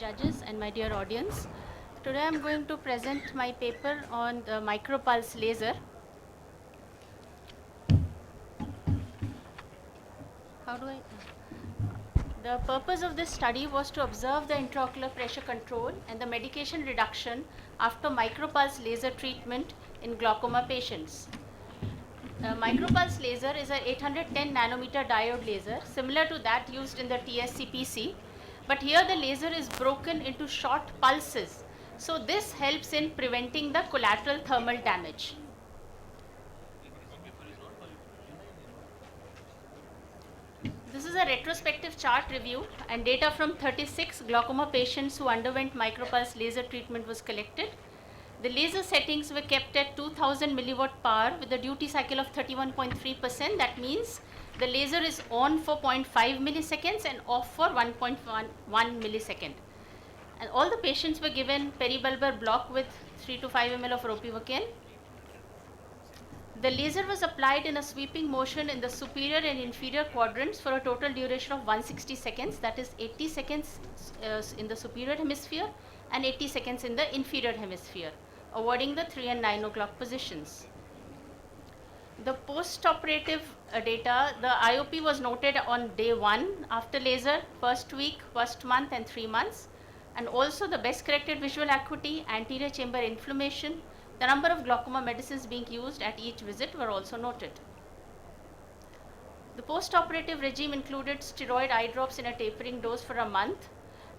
judges and my dear audience. Today I am going to present my paper on the micropulse laser. The purpose of this study was to observe the intraocular pressure control and the medication reduction after micropulse laser treatment in glaucoma patients. Micropulse laser is a 810 nanometer diode laser similar to that used in the TSCPC, but here the laser is broken into short pulses. So this helps in preventing the collateral thermal damage. This is a retrospective chart review and data from 36 glaucoma patients who underwent micropulse laser treatment was collected. The laser settings were kept at 2000 milliwatt power with a duty cycle of 31.3%. That means the laser is on for 0.5 milliseconds and off for 1.1 millisecond. And all the patients were given peribulbar block with 3 to 5 ml of ropivacaine. The laser was applied in a sweeping motion in the superior and inferior quadrants for a total duration of 160 seconds, that is 80 seconds in the superior hemisphere and 80 seconds in the inferior hemisphere, avoiding the 3 and 9 o'clock positions. The post-operative data, the IOP was noted on day 1 after laser, first week, first month and 3 months, and also the best corrected visual acuity, anterior chamber inflammation, the number of glaucoma medicines being used at each visit were also noted. The post-operative regime included steroid eye drops in a tapering dose for a month,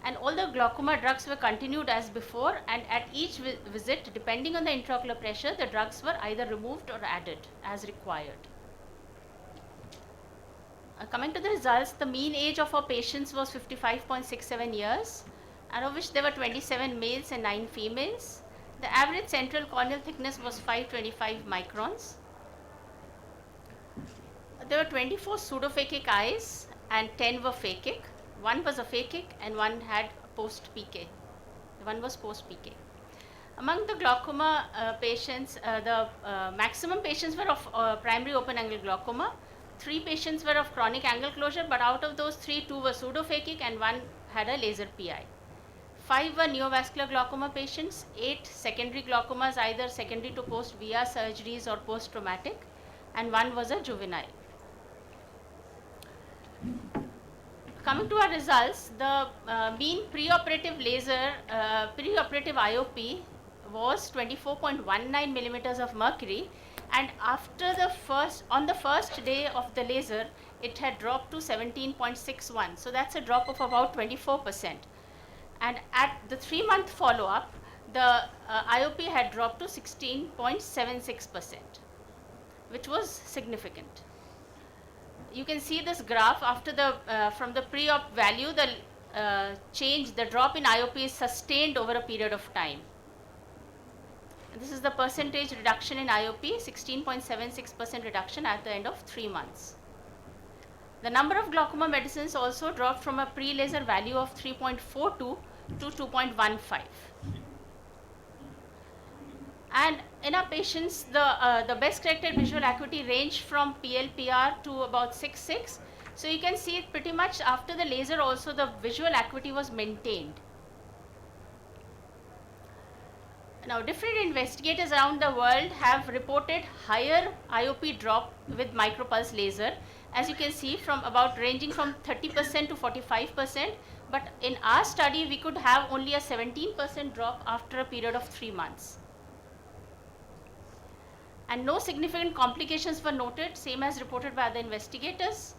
and all the glaucoma drugs were continued as before, and at each visit, depending on the intraocular pressure, the drugs were either removed or added as required. Coming to the results, the mean age of our patients was 55.67 years, out of which there were 27 males and 9 females. The average central corneal thickness was 525 microns. There were 24 pseudophakic eyes and 10 were phakic. One was a phakic and one had post-PK. One was post-PK. Among the glaucoma patients, the maximum patients were of primary open-angle glaucoma. 3 patients were of chronic angle closure, but out of those 3, 2 were pseudophakic and 1 had a laser PI. 5 were neovascular glaucoma patients, 8 secondary glaucomas, either secondary to post-VR surgeries or post-traumatic, and 1 was a juvenile. Coming to our results, the mean preoperative laser, preoperative IOP was 24.19 millimeters of mercury, and after the on the first day of the laser, it had dropped to 17.61. So that's a drop of about 24%. And at the 3-month follow-up, the IOP had dropped to 16.76%, which was significant. You can see this graph after the from the pre-op value, the change, the drop in IOP is sustained over a period of time. And this is the percentage reduction in IOP, 16.76% reduction at the end of 3 months. The number of glaucoma medicines also dropped from a pre-laser value of 3.42 to 2.15. And in our patients, the best corrected visual acuity ranged from PLPR to about 6.6. So you can see it pretty much after the laser also the visual acuity was maintained. Now, different investigators around the world have reported higher IOP drop with micropulse laser, as you can see, from about ranging from 30% to 45%, but in our study we could have only a 17% drop after a period of 3 months. And no significant complications were noted, same as reported by other investigators.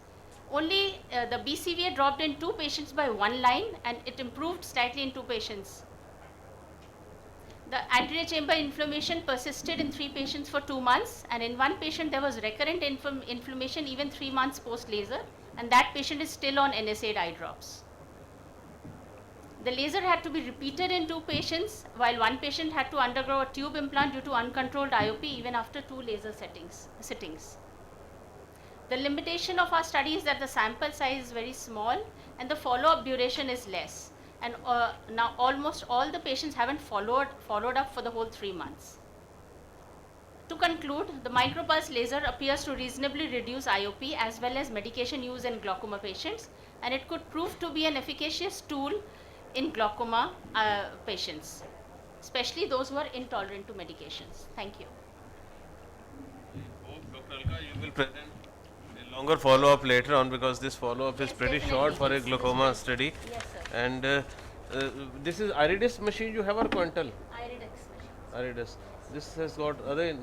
Only the BCVA dropped in 2 patients by 1 line, and it improved slightly in 2 patients. The anterior chamber inflammation persisted in 3 patients for 2 months, and in 1 patient there was recurrent inflammation even 3 months post laser, and that patient is still on NSAID eye drops. The laser had to be repeated in 2 patients, while 1 patient had to undergo a tube implant due to uncontrolled IOP even after 2 laser sittings. The limitation of our study is that the sample size is very small and the follow-up duration is less. And now almost all the patients haven't followed up for the whole 3 months. To conclude, the micropulse laser appears to reasonably reduce IOP as well as medication use in glaucoma patients, and it could prove to be an efficacious tool in glaucoma patients, especially those who are intolerant to medications. Thank you. Hope, Dr. Alka, you will present a longer follow-up later on, because this follow-up is Yes, pretty definitely. short for a It's glaucoma very- study. Yes, sir. And this is Iridis machine you have, or Quantal? Iridex machines. Iridis. This has got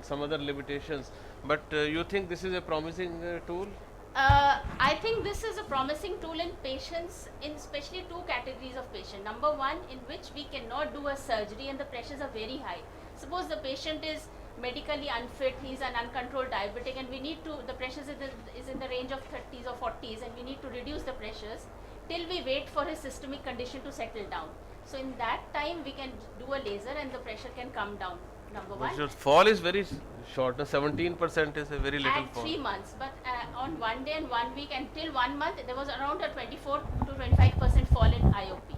some other limitations, but you think this is a promising tool? I think this is a promising tool in patients, in especially two categories of patient. Number one, in which we cannot do a surgery and the pressures are very high. Suppose the patient is medically unfit, he is an uncontrolled diabetic, and we need to, the pressures is in the range of 30s or 40s, and we need to reduce the pressures till we wait for his systemic condition to settle down. So in that time, we can do a laser and the pressure can come down. Number But one. your fall is very short. 17% is a very little At fall. 3 months, but on 1 day and 1 week until 1 month, there was around a 24 to 25% fall in IOP.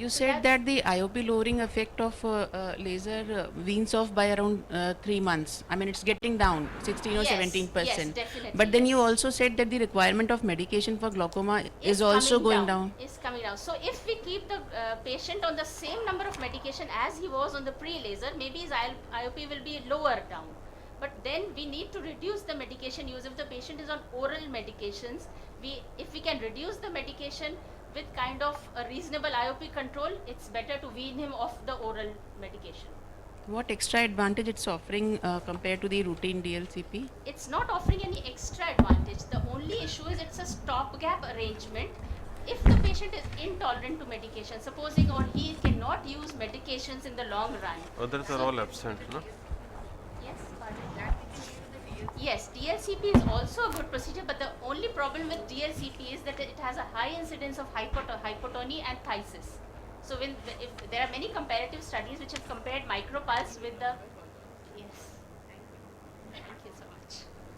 You So said that's- that the IOP lowering effect of laser weans off by around 3 months. I mean, it's getting down 16 or Yes, 17%. yes, definitely, But then you yes. also said that the requirement of medication for glaucoma is also coming going down. Is coming down. So if we keep the patient on the same number of medication as he was on the pre-laser, maybe his IOP will be lower down. But then we need to reduce the medication use. If the patient is on oral medications, if we can reduce the medication with kind of a reasonable IOP control, it's better to wean him off the oral medication. What extra advantage it's offering compared to the routine DLCP? It's not offering any extra advantage. The only issue is it's a stopgap arrangement. If the patient is intolerant to medication, supposing, or he cannot use medications in the long run. Others are So- all absent, no? Yes, pardon. Yes, DLCP is also a good procedure, but the only problem with DLCP is that it has a high incidence of hypotony and phthisis. So if there are many comparative studies which have compared micropulse with the, yes.